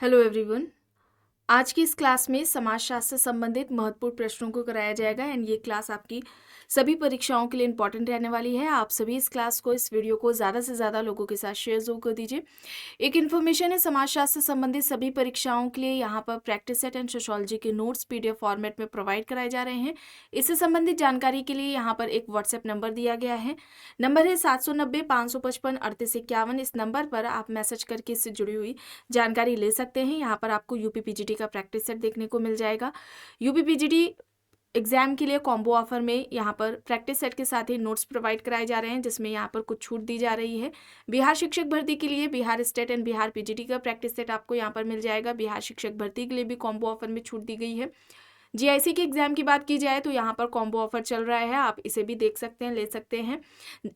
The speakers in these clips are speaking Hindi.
Hello everyone. आज की इस क्लास में समाजशास्त्र से संबंधित महत्वपूर्ण प्रश्नों को कराया जाएगा एंड ये क्लास आपकी सभी परीक्षाओं के लिए इंपॉर्टेंट रहने वाली है। आप सभी इस क्लास को, इस वीडियो को ज़्यादा से ज़्यादा लोगों के साथ शेयर जरूर कर दीजिए। एक इन्फॉर्मेशन है, समाजशास्त्र से संबंधित सभी परीक्षाओं के लिए यहाँ पर प्रैक्टिस सेट एंड सोशियोलॉजी के नोट्स पीडीएफ फॉर्मेट में प्रोवाइड कराए जा रहे हैं। इससे संबंधित जानकारी के लिए यहाँ पर एक व्हाट्सएप नंबर दिया गया है। नंबर है 790-555-3851। इस नंबर पर आप मैसेज करके इससे जुड़ी हुई जानकारी ले सकते हैं। यहाँ पर आपको यूपीपीजीटी का प्रैक्टिस सेट देखने को मिल जाएगा। यूपीपीजीटी एग्जाम के लिए कॉम्बो ऑफर में यहाँ पर प्रैक्टिस सेट के साथ ही नोट्स प्रोवाइड कराए जा रहे हैं, जिसमें यहाँ पर कुछ छूट दी जा रही है। बिहार शिक्षक भर्ती के लिए Bihar state and Bihar PGT का प्रैक्टिस सेट आपको यहाँ पर मिल जाएगा। बिहार शिक्षक भर्ती के लिए भी कॉम्बो ऑफर में छूट दी गई है। जीआईसी के एग्जाम की बात की जाए तो यहाँ पर कॉम्बो ऑफर चल रहा है, आप इसे भी देख सकते हैं, ले सकते हैं।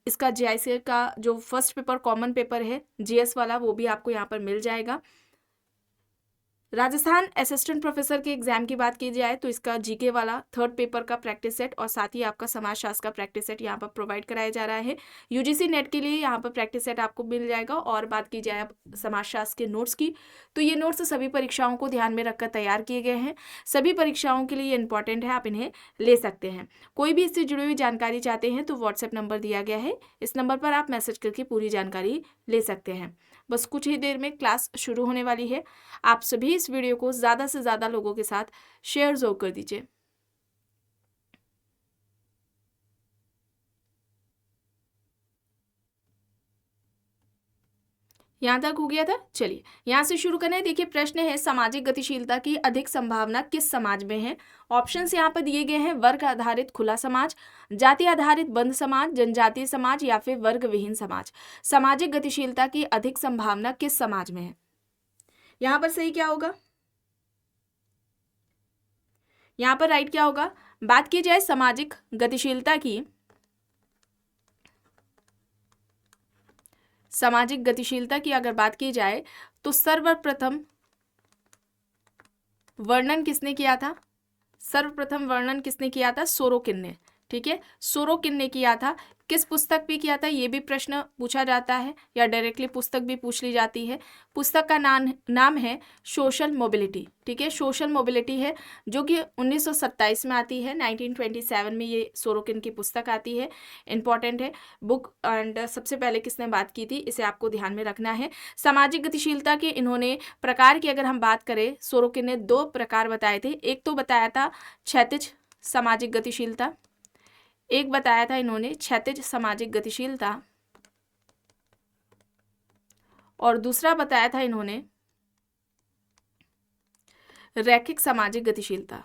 इसका जीआईसी का जो फर्स्ट पेपर कॉमन पेपर है जीएस वाला, वो भी आपको यहाँ पर मिल जाएगा। राजस्थान असिस्टेंट प्रोफेसर के एग्जाम की बात की जाए तो इसका जीके वाला थर्ड पेपर का प्रैक्टिस सेट और साथ ही आपका समाजशास्त्र का प्रैक्टिस सेट यहाँ पर प्रोवाइड कराया जा रहा है। यूजीसी नेट के लिए यहाँ पर प्रैक्टिस सेट आपको मिल जाएगा। और बात की जाए अब समाजशास्त्र के नोट्स की, तो ये नोट्स सभी परीक्षाओं को ध्यान में रखकर तैयार किए गए हैं। सभी परीक्षाओं के लिए ये इंपॉर्टेंट है, आप इन्हें ले सकते हैं। कोई भी इससे जुड़ी हुई जानकारी चाहते हैं तो व्हाट्सएप नंबर दिया गया है, इस नंबर पर आप मैसेज करके पूरी जानकारी ले सकते हैं। बस कुछ ही देर में क्लास शुरू होने वाली है। आप सभी इस वीडियो को ज़्यादा से ज़्यादा लोगों के साथ शेयर जरूर कर दीजिए। यहाँ तक हो गया था, चलिए यहाँ से शुरू करें। देखिए प्रश्न है, सामाजिक गतिशीलता की अधिक संभावना किस समाज में है। ऑप्शंस यहाँ पर दिए गए हैं, वर्ग आधारित खुला समाज, जाति आधारित बंद समाज, जनजातीय समाज या फिर वर्ग विहीन समाज। सामाजिक गतिशीलता की अधिक संभावना किस समाज में है। यहाँ पर सही क्या होगा, यहाँ पर राइट क्या होगा। बात की जाए सामाजिक गतिशीलता की, सामाजिक गतिशीलता की अगर बात की जाए तो सर्वप्रथम वर्णन किसने किया था, सर्वप्रथम वर्णन किसने किया था, सोरोकिन ने। ठीक है, सोरोकिन ने किया था। किस पुस्तक पे किया था, ये भी प्रश्न पूछा जाता है या डायरेक्टली पुस्तक भी पूछ ली जाती है। पुस्तक का नाम है सोशल मोबिलिटी। ठीक है, सोशल मोबिलिटी है, जो कि 1927 में आती है। 1927 में ये सोरोकिन की पुस्तक आती है, इंपॉर्टेंट है बुक। एंड सबसे पहले किसने बात की थी, इसे आपको ध्यान में रखना है। सामाजिक गतिशीलता के इन्होंने प्रकार की अगर हम बात करें, सोरोकिन ने 2 प्रकार बताए थे। एक तो बताया था क्षैतिज सामाजिक गतिशीलता, एक बताया था इन्होंने क्षैतिज सामाजिक गतिशीलता, और दूसरा बताया था इन्होंने रैखिक सामाजिक गतिशीलता।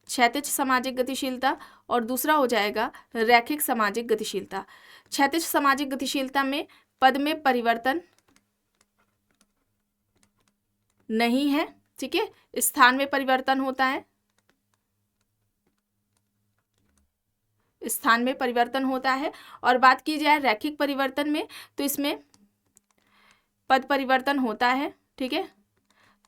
क्षैतिज सामाजिक गतिशीलता और दूसरा हो जाएगा रैखिक सामाजिक गतिशीलता। क्षैतिज सामाजिक गतिशीलता में पद में परिवर्तन नहीं है। ठीक है, स्थान में परिवर्तन होता है, स्थान में परिवर्तन होता है। और बात की जाए रैखिक परिवर्तन में तो इसमें पद परिवर्तन होता है। ठीक है,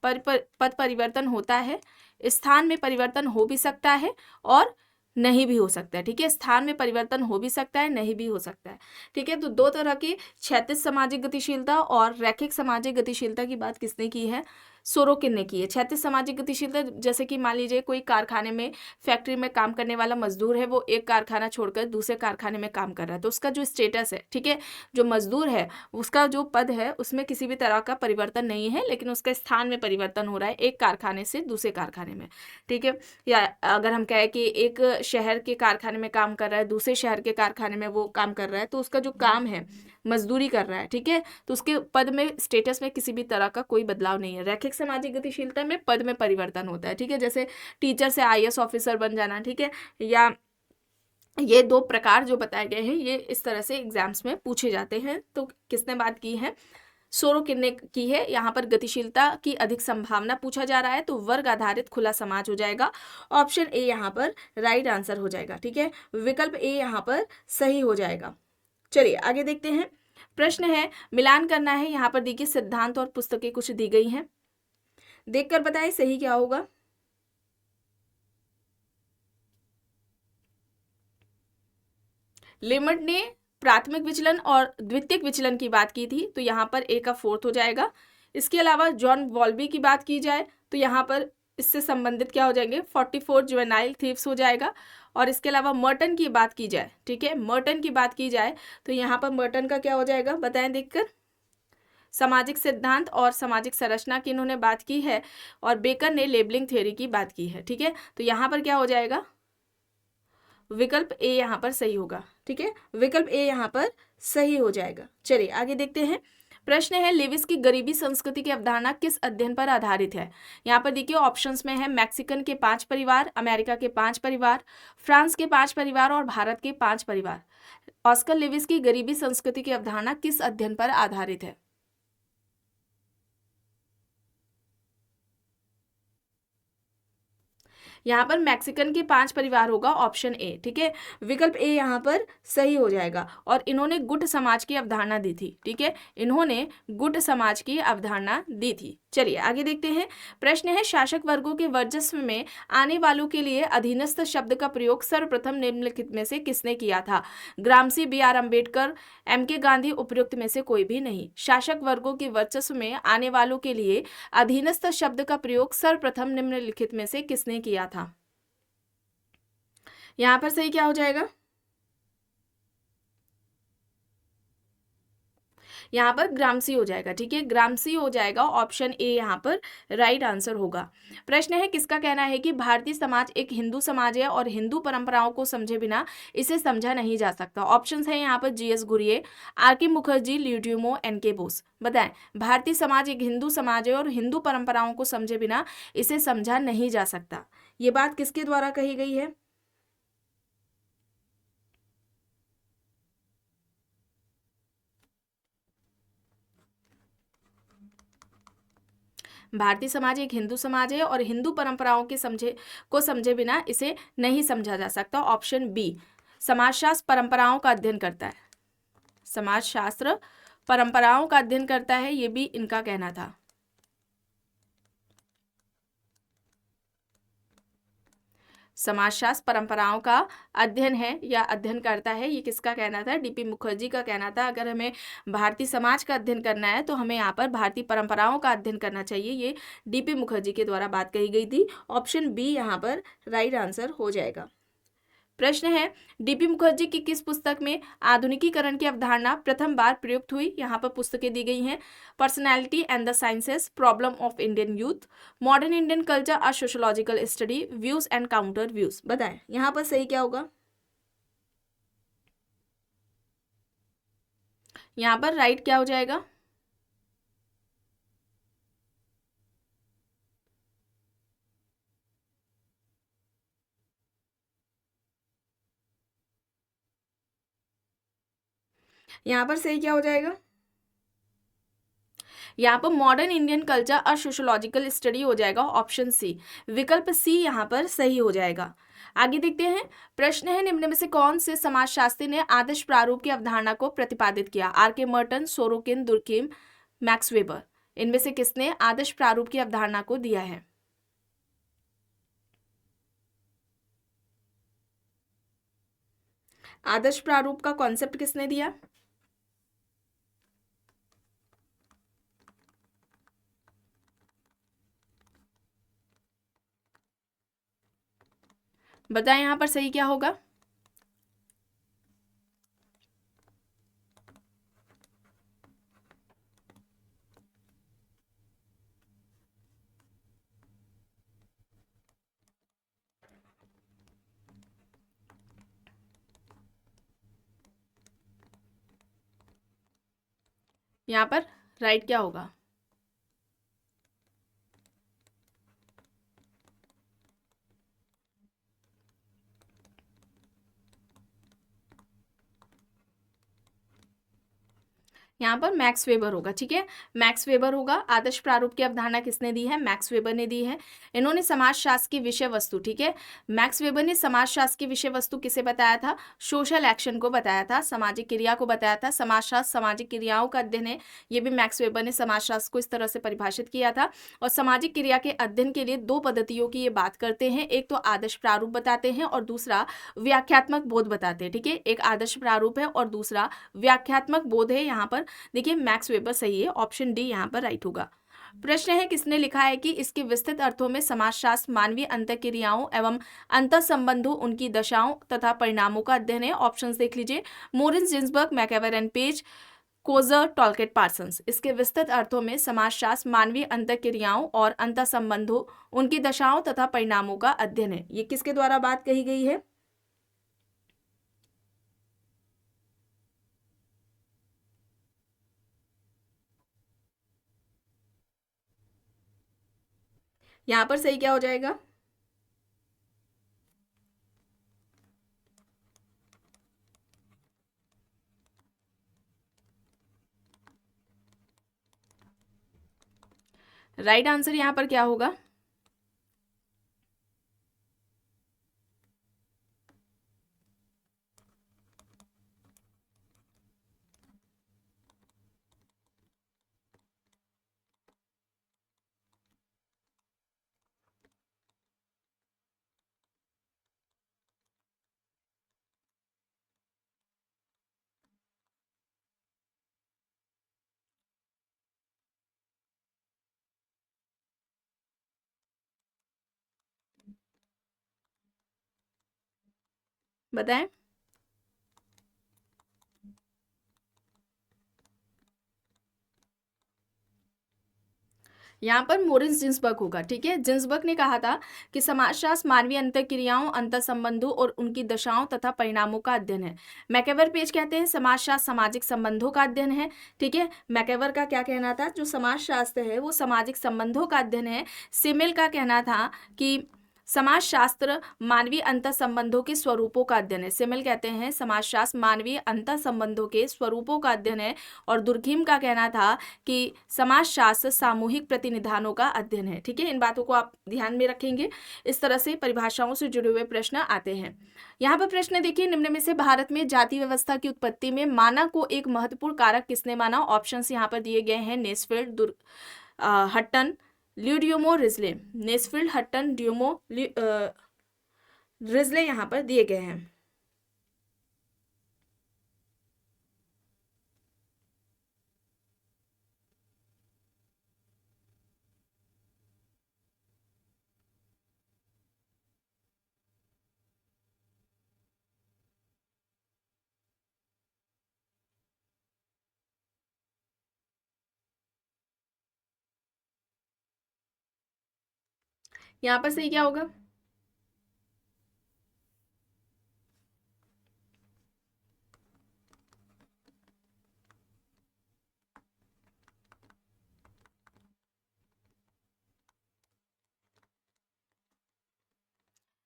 पद परिवर्तन होता है, स्थान में परिवर्तन हो भी सकता है और नहीं भी हो सकता है। ठीक है, स्थान में परिवर्तन हो भी सकता है, नहीं भी हो सकता है। ठीक है, तो 2 तरह की क्षैतिज सामाजिक गतिशीलता और रैखिक सामाजिक गतिशीलता की बात किसने की है, सोरोकिन ने की है। क्षैतिज सामाजिक गतिशीलता जैसे कि मान लीजिए कोई कारखाने में, फैक्ट्री में काम करने वाला मजदूर है, वो एक कारखाना छोड़कर दूसरे कारखाने में काम कर रहा है, तो उसका जो स्टेटस है, ठीक है, जो मजदूर है उसका जो पद है उसमें किसी भी तरह का परिवर्तन नहीं है, लेकिन उसका स्थान में परिवर्तन हो रहा है एक कारखाने से दूसरे कारखाने में। ठीक है, या अगर हम कहें कि एक शहर के कारखाने में काम कर रहा है, दूसरे शहर के कारखाने में वो काम कर रहा है, तो उसका जो काम है, मजदूरी कर रहा है, ठीक है, तो उसके पद में, स्टेटस में किसी भी तरह का कोई बदलाव नहीं है। रैखिक सामाजिक गतिशीलता में पद में परिवर्तन होता है। ठीक है, जैसे टीचर से आईएएस ऑफिसर बन जाना। ठीक है, या ये 2 प्रकार जो बताए गए हैं, ये इस तरह से एग्जाम्स में पूछे जाते हैं। तो किसने बात की है, सोरोकिन ने की है। यहाँ पर गतिशीलता की अधिक संभावना पूछा जा रहा है, तो वर्ग आधारित खुला समाज हो जाएगा। ऑप्शन ए यहाँ पर राइट आंसर हो जाएगा। ठीक है, विकल्प ए यहाँ पर सही हो जाएगा। चलिए आगे देखते हैं। प्रश्न है, मिलान करना है। यहाँ पर देखिए सिद्धांत और पुस्तकें कुछ दी गई हैं, देखकर बताइए सही क्या होगा। लिमिट ने प्राथमिक विचलन और द्वितीयक विचलन की बात की थी, तो यहाँ पर ए का 4th हो जाएगा। इसके अलावा जॉन वॉल्बी की बात की जाए तो यहाँ पर इससे संबंधित क्या हो जाएंगे 44 जुवेनाइल थीव्स हो जाएगा। और इसके अलावा मर्टन की बात की जाए, ठीक है, मर्टन की बात की जाए तो यहाँ पर मर्टन का क्या हो जाएगा बताएं देखकर। सामाजिक सिद्धांत और सामाजिक संरचना की इन्होंने बात की है और बेकर ने लेबलिंग थ्योरी की बात की है, ठीक है। तो यहाँ पर क्या हो जाएगा, विकल्प ए यहाँ पर सही होगा, ठीक है, विकल्प ए यहाँ पर सही हो जाएगा। चलिए आगे देखते हैं। प्रश्न है लेविस की गरीबी संस्कृति की अवधारणा किस अध्ययन पर आधारित है। यहाँ पर देखिए ऑप्शंस में है मैक्सिकन के 5 परिवार, अमेरिका के 5 परिवार, फ्रांस के 5 परिवार और भारत के 5 परिवार। ऑस्कर लेविस की गरीबी संस्कृति की अवधारणा किस अध्ययन पर आधारित है। यहाँ पर मैक्सिकन के 5 परिवार होगा, ऑप्शन ए, ठीक है, विकल्प ए यहाँ पर सही हो जाएगा। और इन्होंने गुट समाज की अवधारणा दी थी, ठीक है, इन्होंने गुट समाज की अवधारणा दी थी। चलिए आगे देखते हैं। प्रश्न है शासक वर्गों के वर्चस्व में आने वालों के लिए अधीनस्थ शब्द का प्रयोग सर्वप्रथम निम्नलिखित में से किसने किया था। ग्रामसी, बी.आर. अम्बेडकर, एम.के. गांधी, उपयुक्त में से कोई भी नहीं। शासक वर्गों के वर्चस्व में आने वालों के लिए अधीनस्थ शब्द का प्रयोग सर्वप्रथम निम्नलिखित में से किसने किया था। यहां पर सही क्या हो जाएगा, यहाँ पर ग्रामसी हो जाएगा, ठीक है, ग्रामसी हो जाएगा, ऑप्शन ए यहाँ पर राइट आंसर होगा। प्रश्न है किसका कहना है कि भारतीय समाज एक हिंदू समाज है और हिंदू परंपराओं को समझे बिना इसे समझा नहीं जा सकता। ऑप्शंस है यहाँ पर G S. Ghurye, R K. Mukherjee, Louis Dumont, N K. Bose. बताएं भारतीय समाज एक हिंदू समाज है और हिंदू परंपराओं को समझे बिना इसे समझा नहीं जा सकता। ये बात किसके द्वारा कही गई है। भारतीय समाज एक हिंदू समाज है और हिंदू परंपराओं के समझे बिना इसे नहीं समझा जा सकता। ऑप्शन बी, समाजशास्त्र परंपराओं का अध्ययन करता है, समाजशास्त्र परंपराओं का अध्ययन करता है, ये भी इनका कहना था। समाजशास्त्र परंपराओं का अध्ययन है या अध्ययन करता है, ये किसका कहना था, डीपी मुखर्जी का कहना था। अगर हमें भारतीय समाज का अध्ययन करना है तो हमें यहाँ पर भारतीय परंपराओं का अध्ययन करना चाहिए, ये डीपी मुखर्जी के द्वारा बात कही गई थी। ऑप्शन बी यहाँ पर राइट आंसर हो जाएगा। प्रश्न है डीपी मुखर्जी की किस पुस्तक में आधुनिकीकरण की अवधारणा प्रथम बार प्रयुक्त हुई। यहाँ पर पुस्तकें दी गई हैं, personality and the sciences, problem of Indian youth, modern Indian culture, a sociological study, views and counter views. बताएं यहाँ पर सही क्या होगा। यहाँ पर राइट क्या हो जाएगा, यहाँ पर सही क्या हो जाएगा, यहाँ पर मॉडर्न इंडियन कल्चर और सोशोलॉजिकल स्टडी हो जाएगा, ऑप्शन सी, विकल्प सी यहाँ पर सही हो जाएगा। आगे देखते हैं। प्रश्न है निम्न में से कौन से समाजशास्त्री ने आदर्श प्रारूप की अवधारणा को प्रतिपादित किया। R K. Merton, Sorokin, Durkheim, Max Weber. इनमें से किसने आदर्श प्रारूप की अवधारणा को दिया है। आदर्श प्रारूप का कॉन्सेप्ट किसने दिया। बताएं यहां पर सही क्या होगा। यहां पर राइट क्या होगा। यहाँ पर मैक्स वेबर होगा, ठीक है, मैक्स वेबर होगा। आदर्श प्रारूप की अवधारणा किसने दी है, मैक्स वेबर ने दी है। इन्होंने समाजशास्त्र की विषय वस्तु, ठीक है, मैक्स वेबर ने समाजशास्त्र की विषय वस्तु किसे बताया था, सोशल एक्शन को बताया था, सामाजिक क्रिया को बताया था। समाजशास्त्र सामाजिक क्रियाओं का अध्ययन है, ये भी मैक्स वेबर ने समाजशास्त्र को इस तरह से परिभाषित किया था। और सामाजिक क्रिया के अध्ययन के लिए 2 पद्धतियों की ये बात करते हैं, एक तो आदर्श प्रारूप बताते हैं और दूसरा व्याख्यात्मक बोध बताते हैं, ठीक है, एक आदर्श प्रारूप है और दूसरा व्याख्यात्मक बोध है। यहाँ पर देखिए मैक्स वेबर सही है, ऑप्शन डी यहाँ पर राइट होगा। प्रश्न है किसने लिखा है कि इसके विस्तृत अर्थों में समाजशास्त्र मानवीय अंतःक्रियाओं एवं अंतःसंबंधों, उनकी दशाओं तथा परिणामों का अध्ययन है। ऑप्शंस देख लीजिए, Morris, Ginsberg, MacIver and Page, Coser, Talcott, Parsons. इसके विस्तृत अर्थों में समाजशास्त्र मानवीय अंतःक्रियाओं और अंतःसंबंधों, उनकी दशाओं तथा परिणामों का अध्ययन है। ये किसके द्वारा बात कही गई है? यहां पर सही क्या हो जाएगा? राइट आंसर यहां पर क्या होगा? बताएं। यहाँ पर मोरिस जिन्सबर्ग होगा। ठीक है, जिन्सबर्ग ने कहा था कि समाजशास्त्र मानवीय अंतःक्रियाओं, अंतःसंबंधों और उनकी दशाओं तथा परिणामों का अध्ययन है। मैकएवर पेज कहते हैं समाजशास्त्र सामाजिक संबंधों का अध्ययन है। ठीक है, मैकएवर का क्या कहना था? जो समाजशास्त्र है वो सामाजिक संबंधों का अध्ययन है। सिमिल का कहना था कि समाजशास्त्र मानवीय अंतर संबंधों के स्वरूपों का अध्ययन है। सिमिल कहते हैं समाजशास्त्र मानवीय अंतर संबंधों के स्वरूपों का अध्ययन है। और दुर्खिम का कहना था कि समाजशास्त्र सामूहिक प्रतिनिधानों का अध्ययन है। ठीक है, इन बातों को आप ध्यान में रखेंगे। इस तरह से परिभाषाओं से जुड़े हुए प्रश्न आते हैं। यहाँ पर प्रश्न देखिए, निम्न में से भारत में जाति व्यवस्था की उत्पत्ति में माना को एक महत्वपूर्ण कारक किसने माना? ऑप्शंस यहाँ पर दिए गए हैं, Nesfield, Hutton, ल्यूडियोमो, Risley. Nesfield, Hutton, ड्यूमो, Risley यहाँ पर दिए गए हैं। यहाँ पर सही क्या होगा?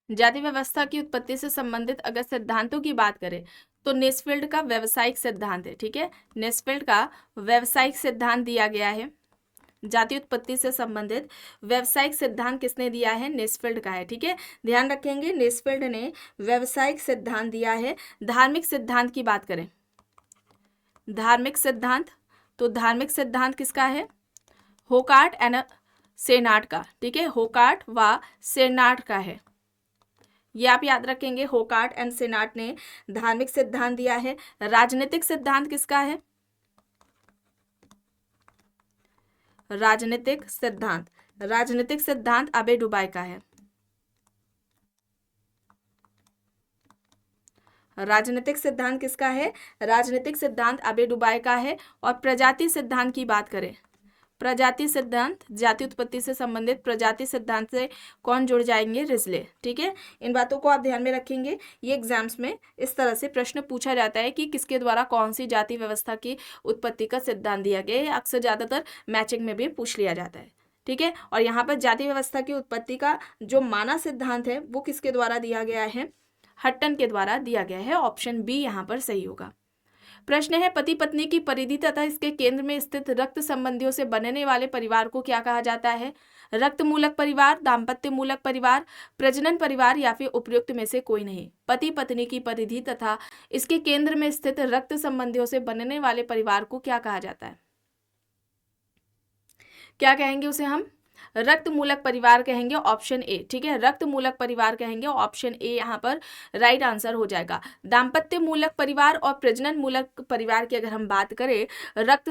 जाति व्यवस्था की उत्पत्ति से संबंधित अगर सिद्धांतों की बात करें तो नेस्फील्ड का व्यवसायिक सिद्धांत है। ठीक है, नेस्फील्ड का व्यवसायिक सिद्धांत दिया गया है। जाति उत्पत्ति से संबंधित व्यवसायिक सिद्धांत किसने दिया है? नेस्फील्ड का है। ठीक है, ध्यान रखेंगे, नेस्फील्ड ने व्यवसायिक सिद्धांत दिया है। धार्मिक सिद्धांत की बात करें, धार्मिक सिद्धांत, तो धार्मिक सिद्धांत किसका है? होकार्ट एंड सेनाट का। ठीक है, होकार्ट व सेनाट का है। ये आप याद रखेंगे, होकार्ट एंड सेनाट ने धार्मिक सिद्धांत दिया है। राजनीतिक सिद्धांत किसका है? राजनीतिक सिद्धांत, राजनीतिक सिद्धांत अबे डुबाई का है। राजनीतिक सिद्धांत किसका है? राजनीतिक सिद्धांत अबे डुबाई का है। और प्रजाति सिद्धांत की बात करें, प्रजाति सिद्धांत, जाति उत्पत्ति से संबंधित प्रजाति सिद्धांत से कौन जुड़ जाएंगे? रिजले। ठीक है, इन बातों को आप ध्यान में रखेंगे। ये एग्जाम्स में इस तरह से प्रश्न पूछा जाता है कि किसके द्वारा कौन सी जाति व्यवस्था की उत्पत्ति का सिद्धांत दिया गया है। अक्सर ज़्यादातर मैचिंग में भी पूछ लिया जाता है। ठीक है, और यहाँ पर जाति व्यवस्था की उत्पत्ति का जो माना सिद्धांत है वो किसके द्वारा दिया गया है? हट्टन के द्वारा दिया गया है। ऑप्शन बी यहाँ पर सही होगा। प्रश्न है, पति पत्नी की परिधि तथा इसके केंद्र में स्थित रक्त संबंधियों से बनने वाले परिवार को क्या कहा जाता है? रक्त मूलक परिवार, दाम्पत्य मूलक परिवार, प्रजनन परिवार या फिर उपयुक्त में से कोई नहीं। पति पत्नी की परिधि तथा इसके केंद्र में स्थित रक्त संबंधियों से बनने वाले परिवार को क्या कहा जाता है? क्या कहेंगे उसे हम? रक्त मूलक परिवार कहेंगे ऑप्शन ए, ठीक है, रक्त मूलक परिवार कहेंगे ऑप्शन ए यहाँ पर राइट आंसर हो जाएगा। दाम्पत्य मूलक परिवार और प्रजनन मूलक परिवार की अगर हम बात करें, रक्त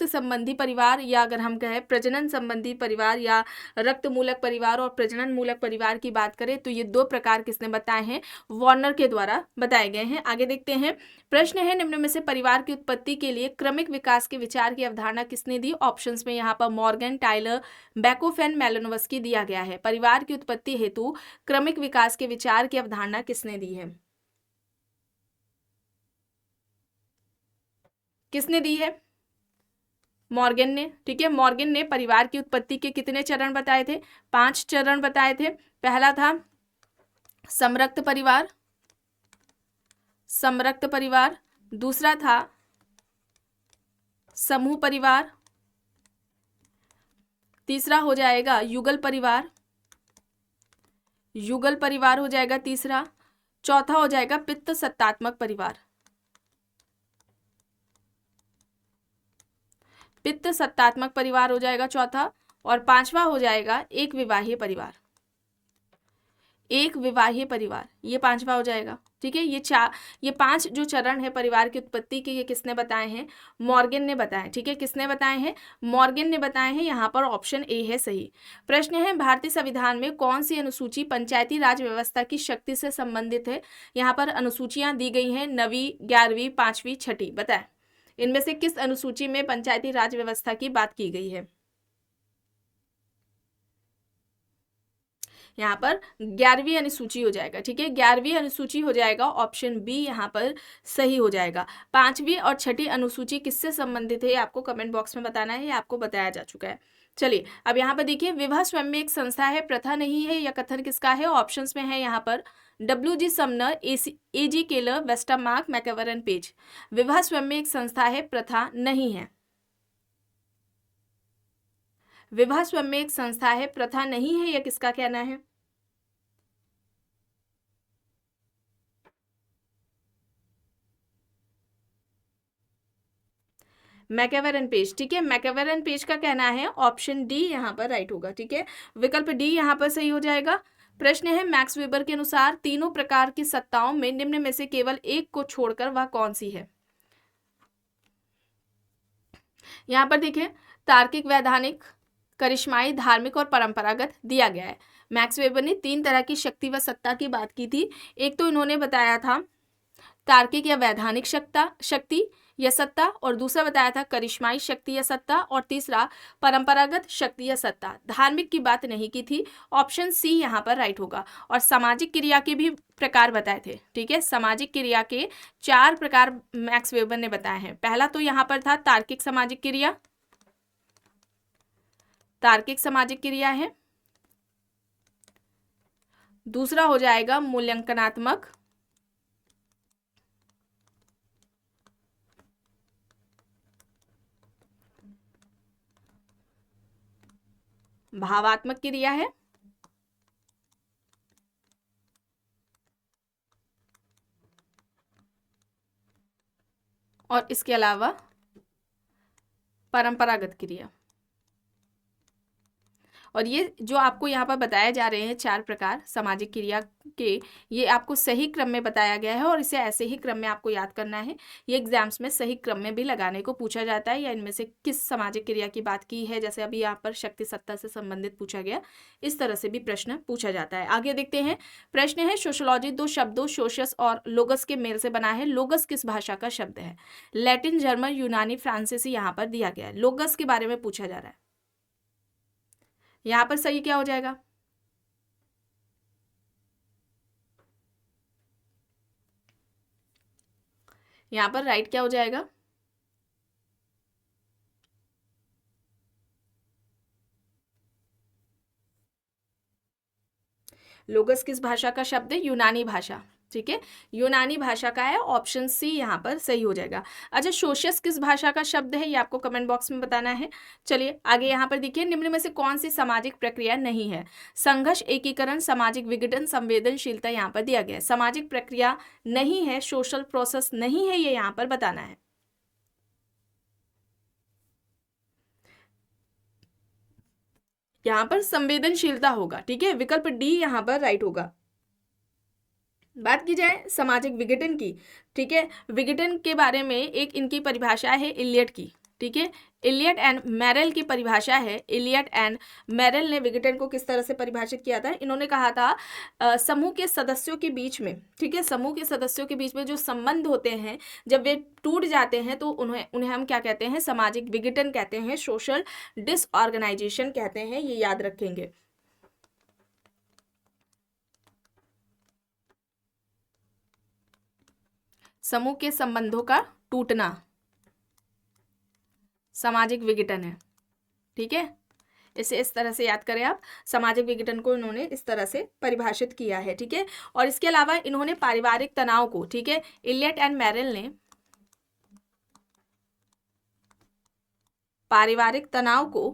संबंधी परिवार या अगर हम कहें प्रजनन संबंधी परिवार या रक्त मूलक परिवार और प्रजनन मूलक परिवार की बात करें तो ये दो प्रकार किसने बताए हैं, वार्नर के द्वारा बताए गए हैं। आगे देखते हैं, प्रश्न है निम्न में से परिवार की उत्पत्ति के लिए क्रमिक विकास के विचार की अवधारणा किसने दी। ऑप्शंस में यहाँ पर मॉर्गन, टाइलर, बैकोफेन, मेलानोव्स्की दिया गया है। परिवार की उत्पत्ति हेतु क्रमिक विकास के विचार की अवधारणा किसने दी है, किसने दी है, मॉर्गन ने, ठीक है। मॉर्गन ने परिवार की उत्पत्ति के कितने चरण बताए थे, 5 चरण बताए थे। पहला था समरक्त परिवार, समरक्त परिवार, दूसरा था समूह परिवार, तीसरा हो जाएगा युगल परिवार, युगल परिवार हो जाएगा तीसरा, चौथा हो जाएगा पित्त सत्तात्मक परिवार, पित्त सत्तात्मक परिवार हो जाएगा चौथा, और पांचवा हो जाएगा एक विवाहीय परिवार, एक विवाहीय परिवार, ये पांचवा हो जाएगा, ठीक है। ये 5 जो चरण है परिवार की उत्पत्ति के, ये किसने बताए हैं, मॉर्गन ने बताए, ठीक है। किसने बताए हैं, मॉर्गन ने बताए हैं। यहाँ पर ऑप्शन ए है सही। प्रश्न है भारतीय संविधान में कौन सी अनुसूची पंचायती राज व्यवस्था की शक्ति से संबंधित है। यहाँ पर अनुसूचियां दी गई हैं 9वीं, 11वीं, 5वीं, 6ठी, बताएं इनमें से किस अनुसूची में पंचायती राज व्यवस्था की बात की गई है। यहाँ पर 11वीं अनुसूची हो जाएगा, ठीक है, 11वीं अनुसूची हो जाएगा, ऑप्शन बी यहाँ पर सही हो जाएगा। 5वीं और 6ठी अनुसूची किससे संबंधित है आपको कमेंट बॉक्स में बताना है, ये आपको बताया जा चुका है। चलिए अब यहाँ पर देखिए, विवाह स्वयं में एक संस्था है, प्रथा नहीं है, या कथन किसका है। ऑप्शंस में है यहाँ पर WG Sumner, AG Keller, Westermarck, MacIver, Page. विवाह स्वयं में एक संस्था है, प्रथा नहीं है। विवाह स्वयं में एक संस्था है, प्रथा नहीं है, यह किसका कहना है। मैकएवर एंड पेज, ठीक है, मैकएवर एंड पेज का कहना है, ऑप्शन डी यहाँ पर राइट होगा, ठीक है, विकल्प डी यहाँ पर सही हो जाएगा। प्रश्न है मैक्स वेबर के अनुसार तीनों प्रकार की सत्ताओं में निम्न में से केवल एक को छोड़कर वह कौन सी है। यहाँ पर देखिए, तार्किक, वैधानिक, करिश्माई, धार्मिक और परंपरागत दिया गया है। मैक्स वेबर ने 3 तरह की शक्ति व सत्ता की बात की थी। एक तो इन्होंने बताया था तार्किक या वैधानिक शक्ति या सत्ता, और दूसरा बताया था करिश्माई शक्ति या सत्ता, और तीसरा परंपरागत शक्ति या सत्ता। धार्मिक की बात नहीं की थी, ऑप्शन सी यहाँ पर राइट होगा। और सामाजिक क्रिया के भी प्रकार बताए थे, ठीक है, सामाजिक क्रिया के 4 प्रकार मैक्स वेबर ने बताए हैं। पहला तो यहाँ पर था तार्किक सामाजिक क्रिया, तार्किक सामाजिक क्रिया है। दूसरा हो जाएगा मूल्यांकनात्मक, भावात्मक क्रिया है, और इसके अलावा परंपरागत क्रिया। और ये जो आपको यहाँ पर बताए जा रहे हैं 4 प्रकार सामाजिक क्रिया के, ये आपको सही क्रम में बताया गया है और इसे ऐसे ही क्रम में आपको याद करना है। ये एग्जाम्स में सही क्रम में भी लगाने को पूछा जाता है, या इनमें से किस सामाजिक क्रिया की बात की है, जैसे अभी यहाँ पर शक्ति सत्ता से संबंधित पूछा गया, इस तरह से भी प्रश्न पूछा जाता है। आगे देखते हैं, प्रश्न है सोशियोलॉजी 2 शब्दों सोशियस और लोगस के मेल से बना है। लोगस किस भाषा का शब्द है। लैटिन, जर्मन, यूनानी, फ्रांसीसी यहाँ पर दिया गया है। लोगस के बारे में पूछा जा रहा है, यहाँ पर सही क्या हो जाएगा। यहाँ पर राइट क्या हो जाएगा, लोगस किस भाषा का शब्द है, यूनानी भाषा, ठीक है, यूनानी भाषा का है, ऑप्शन सी यहाँ पर सही हो जाएगा। अच्छा, सोशियस किस भाषा का शब्द है, ये आपको कमेंट बॉक्स में बताना है। चलिए आगे यहाँ पर देखिए, निम्न में से कौन सी सामाजिक प्रक्रिया नहीं है। संघर्ष, एकीकरण, सामाजिक विघटन, संवेदनशीलता यहाँ पर दिया गया है। सामाजिक प्रक्रिया नहीं है, सोशल प्रोसेस नहीं है, ये यहाँ पर बताना है। यहाँ पर संवेदनशीलता होगा। ठीक है, विकल्प डी यहाँ पर राइट होगा। बात की जाए सामाजिक विघटन की, ठीक है, विघटन के बारे में एक इनकी परिभाषा है इलियट की। ठीक है, इलियट एंड मैरेल की परिभाषा है। इलियट एंड मैरेल ने विघटन को किस तरह से परिभाषित किया था? इन्होंने कहा था समूह के सदस्यों के बीच में, ठीक है, समूह के सदस्यों के बीच में जो संबंध होते हैं जब वे टूट जाते हैं तो उन्हें हम क्या कहते हैं? सामाजिक विघटन कहते हैं, सोशल डिसऑर्गेनाइजेशन कहते हैं, ये याद रखेंगे। समूह के संबंधों का टूटना सामाजिक विघटन है। ठीक है, इसे इस तरह से याद करें आप। सामाजिक विघटन को इन्होंने इस तरह से परिभाषित किया है। ठीक है, और इसके अलावा इन्होंने पारिवारिक तनाव को, ठीक है, इलियट एंड मैरेल ने पारिवारिक तनाव को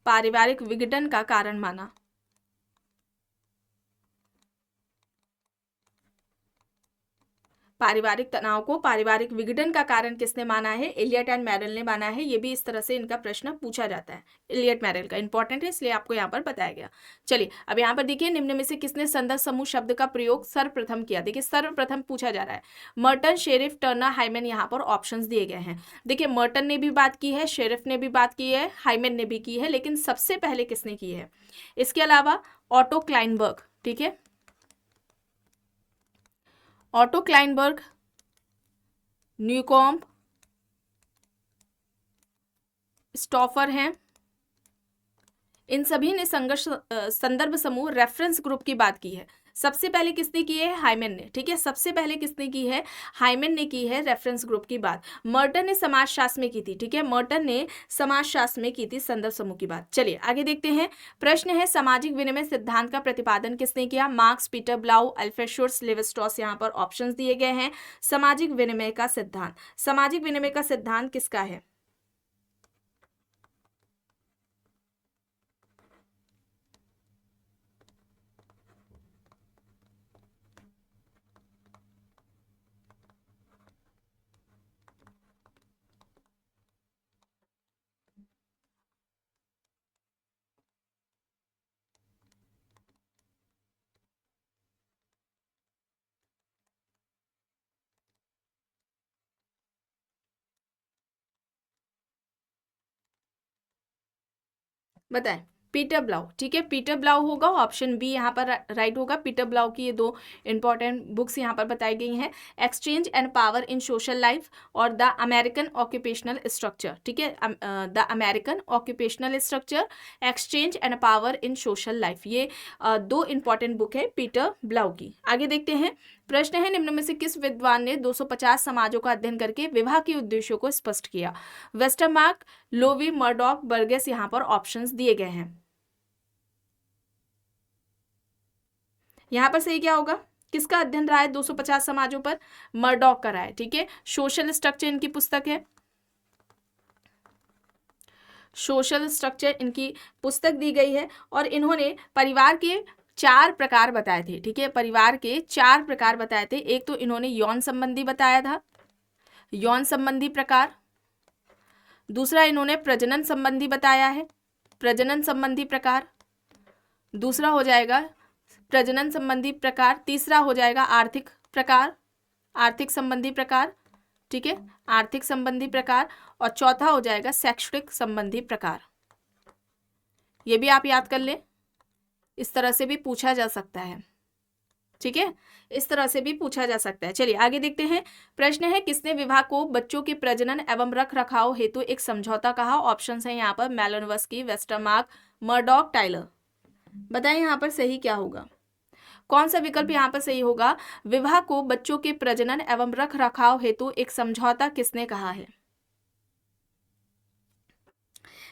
पारिवारिक विघटन का कारण माना। पारिवारिक तनाव को पारिवारिक विघटन का कारण किसने माना है? इलियट एंड मैरेल ने माना है। ये भी इस तरह से इनका प्रश्न पूछा जाता है। इलियट मैरेल का इंपॉर्टेंट है, इसलिए आपको यहाँ पर बताया गया। चलिए अब यहाँ पर देखिए, निम्न में से किसने संदर्भ समूह शब्द का प्रयोग सर्वप्रथम किया? देखिए सर्वप्रथम पूछा जा रहा है। मर्टन, शेरिफ, टर्नर, हाइमन, यहाँ पर ऑप्शंस दिए गए हैं। देखिए मर्टन ने भी बात की है, शेरिफ ने भी बात की है, हाइमन ने भी की है, लेकिन सबसे पहले किसने की है? इसके अलावा ऑटो क्लाइनबर्ग, ठीक है, ऑटो क्लाइनबर्ग, न्यूकॉम्ब, स्टॉफर हैं, इन सभी ने संघर्ष संदर्भ समूह रेफरेंस ग्रुप की बात की है। सबसे पहले किसने की है? हाइमन ने। ठीक है, सबसे पहले किसने की है? हाइमन ने की है रेफरेंस ग्रुप की बात। मर्टन ने समाजशास्त्र में की थी। ठीक है, मर्टन ने समाजशास्त्र में की थी संदर्भ समूह की बात। चलिए आगे देखते हैं। प्रश्न है सामाजिक विनिमय सिद्धांत का प्रतिपादन किसने किया? Marx, Peter Blau, Alfred Schutz, Levi Strauss. यहाँ पर ऑप्शंस दिए गए हैं। सामाजिक विनिमय का सिद्धांत, सामाजिक विनिमय का सिद्धांत किसका है? बताएं। पीटर ब्लाउ। ठीक है, पीटर ब्लाउ होगा, ऑप्शन बी यहाँ पर राइट होगा। पीटर ब्लाउ की ये दो इंपॉर्टेंट बुक्स यहाँ पर बताई गई हैं, exchange and power in social life और द अमेरिकन ऑक्यूपेशनल स्ट्रक्चर। ठीक है, the American occupational structure, exchange and power in social life, ये दो इंपॉर्टेंट बुक है पीटर ब्लाउ की। आगे देखते हैं। प्रश्न है निम्न में से किस विद्वान ने 250 समाजों का अध्ययन करके विवाह के उद्देश्यों को स्पष्ट किया? Westermarck, Lowie, Murdock, Burgess. यहाँ पर ऑप्शंस दिए गए हैं। यहाँ पर सही क्या होगा? किसका अध्ययन रहा है 250 समाजों पर? मर्डॉक का रहा है। ठीक है, सोशल स्ट्रक्चर इनकी पुस्तक है, सोशल स्ट्रक्चर इनकी पुस्तक दी गई है। और इन्होंने परिवार के 4 प्रकार बताए थे। ठीक है, परिवार के 4 प्रकार बताए थे। एक तो इन्होंने यौन संबंधी बताया था, यौन संबंधी प्रकार। दूसरा इन्होंने प्रजनन संबंधी बताया है, प्रजनन संबंधी प्रकार। दूसरा हो जाएगा प्रजनन संबंधी प्रकार। तीसरा हो जाएगा आर्थिक प्रकार, आर्थिक संबंधी प्रकार। ठीक है, आर्थिक संबंधी प्रकार। और चौथा हो जाएगा शैक्षणिक संबंधी प्रकार। ये भी आप याद कर लें, इस तरह से भी पूछा जा सकता है। ठीक है, इस तरह से भी पूछा जा सकता है। चलिए आगे देखते हैं। प्रश्न है किसने विवाह को बच्चों के प्रजनन एवं रख रखाव हेतु एक समझौता कहा? ऑप्शंस हैं यहाँ पर मेलोनोव्स्की, वेस्टरमार्क, मर्डॉक, टाइलर। बताएं यहाँ पर सही क्या होगा? कौन सा विकल्प यहाँ पर सही होगा? विवाह को बच्चों के प्रजनन एवं रख रखाव हेतु एक समझौता किसने कहा है?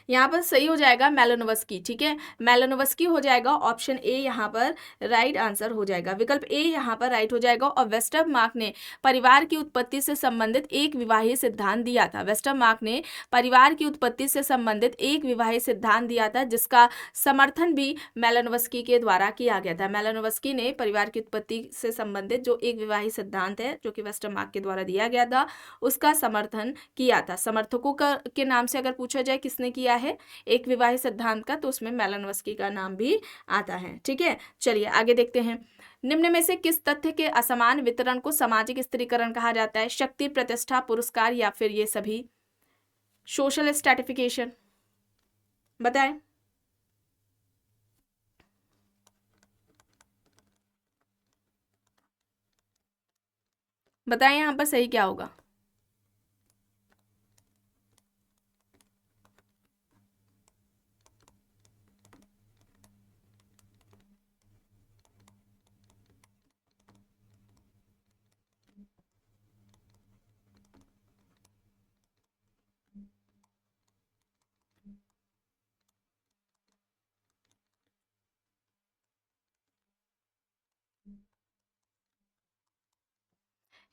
यहाँ पर सही हो जाएगा मेलानोव्स्की, ठीक है, मेलानोव्स्की हो जाएगा ऑप्शन ए यहाँ पर राइट आंसर हो जाएगा, विकल्प ए यहाँ पर राइट हो जाएगा। और वेस्टरमार्क ने परिवार की उत्पत्ति से संबंधित एक विवाही सिद्धांत दिया था, वेस्टरमार्क ने परिवार की उत्पत्ति से संबंधित एक विवाही सिद्धांत दिया था, जिसका समर्थन भी मेलानोव्स्की के द्वारा किया गया था। मेलानोव्स्की ने परिवार की उत्पत्ति से संबंधित जो एक विवाही सिद्धांत है जो कि वेस्टरमार्क के द्वारा दिया गया था, उसका समर्थन किया था। समर्थकों के नाम से अगर पूछा जाए किसने किया है एक विवाही सिद्धांत का, तो उसमें मेलानोव्स्की का नाम भी आता है, ठीक है। चलिए आगे देखते हैं। निम्न में से किस तथ्य के असमान वितरण को सामाजिक स्त्रीकरण कहा जाता है? शक्ति, प्रतिष्ठा, पुरस्कार या फिर ये सभी? सोशल स्ट्रैटिफिकेशन, बताएं। बताएं यहाँ पर सही क्या होगा।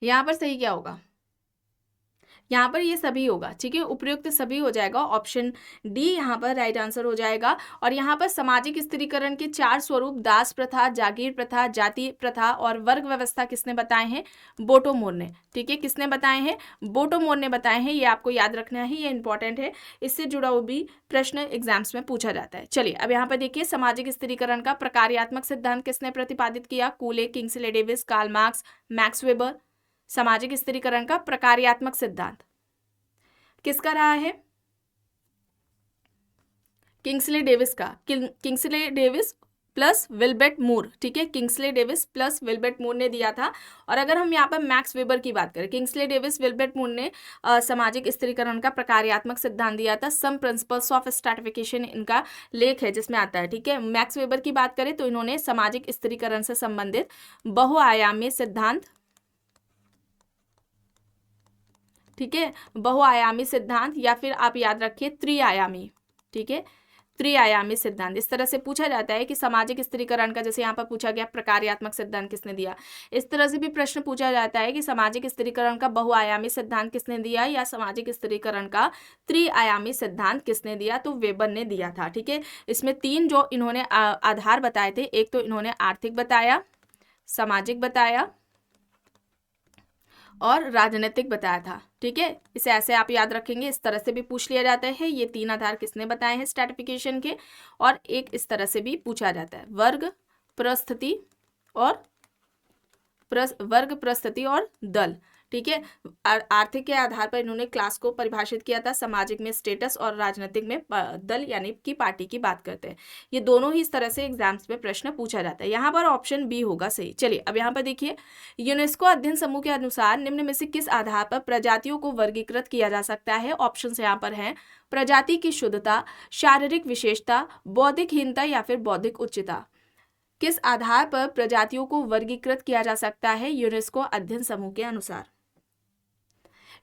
यहाँ पर सही क्या होगा? यहाँ पर ये सभी होगा, ठीक है, उपयुक्त सभी हो जाएगा, ऑप्शन डी यहाँ पर राइट आंसर हो जाएगा। और यहाँ पर सामाजिक स्त्रीकरण के 4 स्वरूप दास प्रथा, जागीर प्रथा, जाति प्रथा और वर्ग व्यवस्था किसने बताए हैं? बोटोमोर ने, ठीक है, किसने बताए हैं? बोटोमोर ने बताए हैं। ये आपको याद रखना है, ये इंपॉर्टेंट है, इससे जुड़ा हुआ भी प्रश्न एग्जाम्स में पूछा जाता है। चलिए अब यहाँ पर देखिए, सामाजिक स्त्रीकरण का प्रकार्यात्मक सिद्धांत किसने प्रतिपादित किया? Cooley, Kingsley Davis, Karl Marx, Max Weber. सामाजिक स्त्रीकरण का प्रकार्यात्मक सिद्धांत किसका रहा है? किंग्सले डेविस का, Kingsley Davis plus Wilbert Moore, ठीक है, Kingsley Davis plus Wilbert Moore ने दिया था। और अगर हम यहाँ पर मैक्स वेबर की बात करें, किंग्सले डेविस, विल्बर्ट मूर ने सामाजिक स्त्रीकरण का प्रकार्यात्मक सिद्धांत दिया था। सम प्रिंसिपल्स ऑफ स्ट्रैटिफिकेशन इनका लेख है जिसमें आता है, ठीक है। मैक्स वेबर की बात करें तो इन्होंने सामाजिक स्त्रीकरण से संबंधित बहुआयामी सिद्धांत, ठीक है, बहुआयामी सिद्धांत या फिर आप याद रखिए त्रिआयामी, ठीक है, त्रिआयामी सिद्धांत। इस तरह से पूछा जाता है कि सामाजिक स्त्रीकरण का, जैसे यहाँ पर पूछा गया प्रकार्यात्मक सिद्धांत किसने दिया, इस तरह से भी प्रश्न पूछा जाता है कि सामाजिक स्त्रीकरण का बहुआयामी सिद्धांत किसने दिया या सामाजिक स्त्रीकरण का त्रिआयामी सिद्धांत किसने दिया? तो वेबर ने दिया था, ठीक है। इसमें 3 जो इन्होंने आधार बताए थे, एक तो इन्होंने आर्थिक बताया, सामाजिक बताया और राजनीतिक बताया था, ठीक है। इसे ऐसे आप याद रखेंगे, इस तरह से भी पूछ लिया जाता है, ये 3 आधार किसने बताए हैं स्ट्रैटिफिकेशन के। और एक इस तरह से भी पूछा जाता है, वर्ग, परिस्थिति और दल, ठीक है। आर्थिक के आधार पर इन्होंने क्लास को परिभाषित किया था, सामाजिक में स्टेटस और राजनीतिक में दल यानी कि पार्टी की बात करते हैं। ये दोनों ही इस तरह से एग्जाम्स में प्रश्न पूछा जाता है। यहाँ पर ऑप्शन बी होगा सही। चलिए अब यहाँ पर देखिए, यूनेस्को अध्ययन समूह के अनुसार निम्न में से किस आधार पर प्रजातियों को वर्गीकृत किया जा सकता है? ऑप्शन यहाँ पर है प्रजाति की शुद्धता, शारीरिक विशेषता, बौद्धिक हीनता या फिर बौद्धिक उच्चता। किस आधार पर प्रजातियों को वर्गीकृत किया जा सकता है यूनेस्को अध्ययन समूह के अनुसार?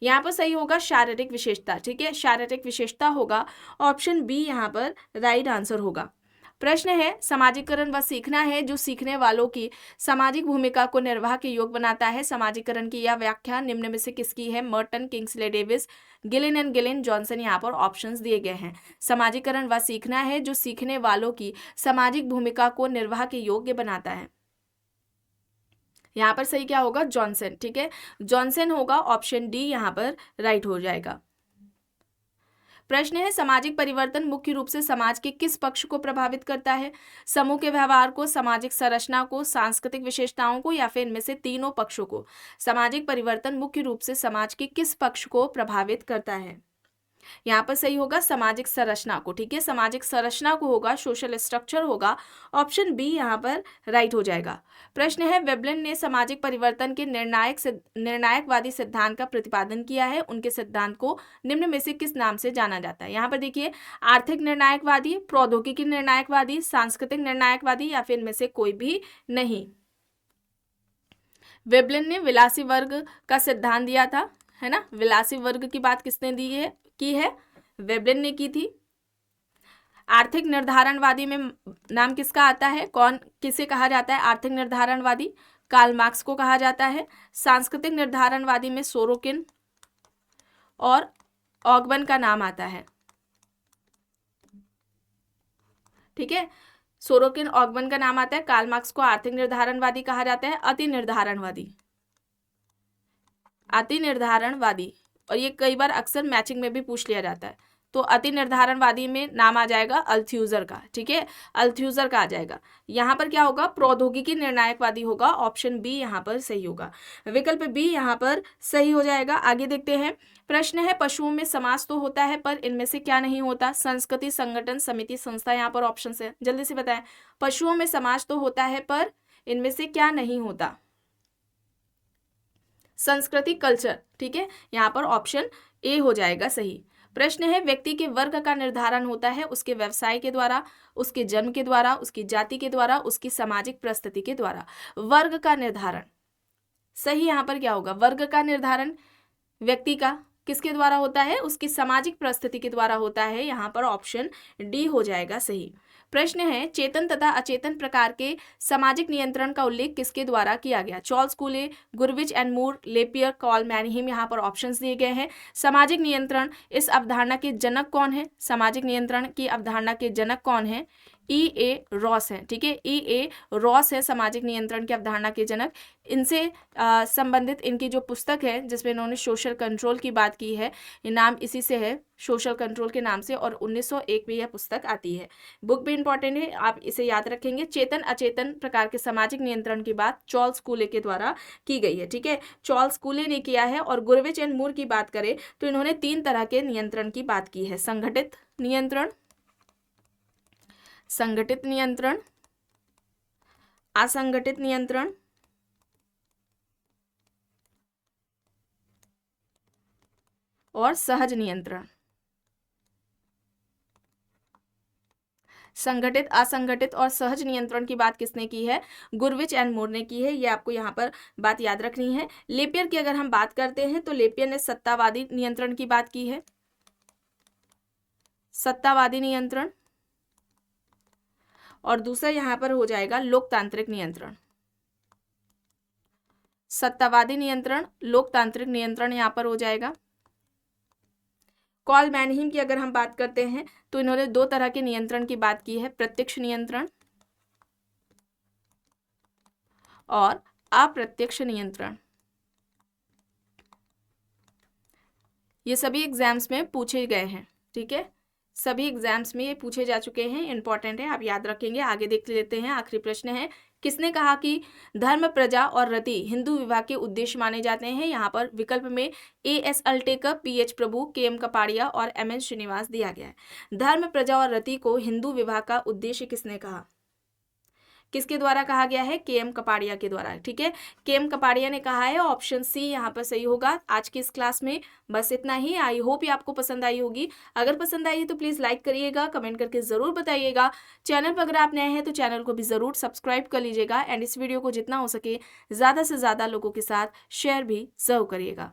यहाँ पर सही होगा शारीरिक विशेषता, ठीक है, शारीरिक विशेषता होगा, ऑप्शन बी यहाँ पर राइट आंसर होगा। प्रश्न है, समाजीकरण वह सीखना है जो सीखने वालों की सामाजिक भूमिका को निर्वाह के योग्य बनाता है। समाजीकरण की यह व्याख्या निम्न में से किसकी है? Merton, Kingsley Davis, Gillin and Gillin, Johnson. यहाँ पर ऑप्शंस दिए गए हैं। समाजीकरण वह सीखना है जो सीखने वालों की सामाजिक भूमिका को निर्वाह के योग्य बनाता है। यहाँ पर सही क्या होगा? जॉनसन, ठीक है, जॉनसन होगा, ऑप्शन डी यहाँ पर राइट हो जाएगा। प्रश्न है, सामाजिक परिवर्तन मुख्य रूप से समाज के किस पक्ष को प्रभावित करता है? समूह के व्यवहार को, सामाजिक संरचना को, सांस्कृतिक विशेषताओं को या फिर इनमें से तीनों पक्षों को? सामाजिक परिवर्तन मुख्य रूप से समाज के किस पक्ष को प्रभावित करता है? यहाँ पर सही होगा सामाजिक संरचना को, ठीक है, सामाजिक संरचना को होगा, सोशल स्ट्रक्चर होगा, ऑप्शन बी यहाँ पर राइट हो जाएगा। प्रश्न है, वेबलिन ने सामाजिक परिवर्तन के निर्णायकवादी सिद्धांत का प्रतिपादन किया है, उनके सिद्धांत को निम्न में से किस नाम से जाना जाता है? यहाँ पर देखिए, आर्थिक निर्णायकवादी, प्रौद्योगिकी निर्णायकवादी, सांस्कृतिक निर्णायकवादी या फिर इनमें से कोई भी नहीं। वेबलिन ने विलासी वर्ग का सिद्धांत दिया था, है ना, विलासी वर्ग की बात किसने की है? वेबलिन ने की थी। आर्थिक निर्धारणवादी में नाम किसका आता है, कौन किसे कहा जाता है आर्थिक निर्धारणवादी? कार्ल मार्क्स को कहा जाता है। सांस्कृतिक निर्धारणवादी में सोरोकिन और ऑगबन का नाम आता है। ठीक है, सोरोकिन ऑगबन का नाम आता है। कार्ल मार्क्स को आर्थिक निर्धारणवादी कहा जाता है। अति निर्धारणवादी, अति निर्धारणवादी, और ये कई बार अक्सर मैचिंग में भी पूछ लिया जाता है। तो अति निर्धारणवादी में नाम आ जाएगा अल्थ्यूजर का। ठीक है, अल्थ्यूजर का आ जाएगा। यहाँ पर क्या होगा, प्रौद्योगिकी निर्णायकवादी होगा। ऑप्शन बी यहाँ पर सही होगा, विकल्प बी यहाँ पर सही हो जाएगा। आगे देखते हैं, प्रश्न है पशुओं में समाज तो होता है पर इनमें से क्या नहीं होता? संस्कृति, संगठन, समिति, संस्था। यहाँ पर ऑप्शन है, जल्दी से बताएं। पशुओं में समाज तो होता है पर इनमें से क्या नहीं होता? संस्कृति, कल्चर। ठीक है, यहाँ पर ऑप्शन ए हो जाएगा सही। प्रश्न है व्यक्ति के वर्ग का निर्धारण होता है उसके व्यवसाय के द्वारा, उसके जन्म के द्वारा, उसकी जाति के द्वारा, उसकी सामाजिक परिस्थिति के द्वारा। वर्ग का निर्धारण सही यहाँ पर क्या होगा? वर्ग का निर्धारण व्यक्ति का किसके द्वारा होता है? उसकी सामाजिक परिस्थिति के द्वारा होता है। यहाँ पर ऑप्शन डी हो जाएगा सही। प्रश्न है चेतन तथा अचेतन प्रकार के सामाजिक नियंत्रण का उल्लेख किसके द्वारा किया गया? Charles Cooley, Gurvitch and Moore, LaPiere, Karl Mannheim. यहाँ पर ऑप्शंस दिए गए हैं। सामाजिक नियंत्रण, इस अवधारणा के जनक कौन है? सामाजिक नियंत्रण की अवधारणा के जनक कौन है? E.A. रॉस है। ठीक है, E.A. रॉस है सामाजिक नियंत्रण की अवधारणा के जनक। इनसे संबंधित इनकी जो पुस्तक है जिसमें इन्होंने सोशल कंट्रोल की बात की है, ये नाम इसी से है, सोशल कंट्रोल के नाम से, और 1901 में यह पुस्तक आती है। बुक भी इंपॉर्टेंट है, आप इसे याद रखेंगे। चेतन अचेतन प्रकार के सामाजिक नियंत्रण की बात चार्ल्स कूले के द्वारा की गई है। ठीक है, चार्ल्स कूले ने किया है। और गुरविच एंड मूर की बात करें तो इन्होंने 3 तरह के नियंत्रण की बात की है। संगठित नियंत्रण, संगठित नियंत्रण, असंगठित नियंत्रण और सहज नियंत्रण। संगठित, असंगठित और सहज नियंत्रण की बात किसने की है? गुरविच एंड मूर ने की है। ये आपको यहाँ पर बात याद रखनी है। लेपियर की अगर हम बात करते हैं तो लेपियर ने सत्तावादी नियंत्रण की बात की है, सत्तावादी नियंत्रण। और दूसरा यहाँ पर हो जाएगा लोकतांत्रिक नियंत्रण। सत्तावादी नियंत्रण, लोकतांत्रिक नियंत्रण यहाँ पर हो जाएगा। कॉल मैनहीम की अगर हम बात करते हैं तो इन्होंने 2 तरह के नियंत्रण की बात की है, प्रत्यक्ष नियंत्रण और अप्रत्यक्ष नियंत्रण। ये सभी एग्जाम्स में पूछे गए हैं। ठीक है, सभी एग्जाम्स में ये पूछे जा चुके हैं, इंपॉर्टेंट है, आप याद रखेंगे। आगे देख लेते हैं। आखिरी प्रश्न है, किसने कहा कि धर्म, प्रजा और रति हिंदू विवाह के उद्देश्य माने जाते हैं? यहाँ पर विकल्प में A.S. अल्टेकर, P.H. प्रभु, K.M. कपाड़िया और M.N. श्रीनिवास दिया गया है। धर्म, प्रजा और रति को हिंदू विवाह का उद्देश्य किसने कहा? किसके द्वारा कहा गया है? K.M. कपाड़िया के द्वारा। ठीक है, K.M. कपाड़िया ने कहा है। ऑप्शन सी यहाँ पर सही होगा। आज की इस क्लास में बस इतना ही। आई होप ये आपको पसंद आई होगी। अगर पसंद आई है तो प्लीज़ लाइक करिएगा, कमेंट करके ज़रूर बताइएगा। चैनल पर अगर आप नए हैं तो चैनल को भी ज़रूर सब्सक्राइब कर लीजिएगा। एंड इस वीडियो को जितना हो सके ज़्यादा से ज़्यादा लोगों के साथ शेयर भी ज़रूर करिएगा।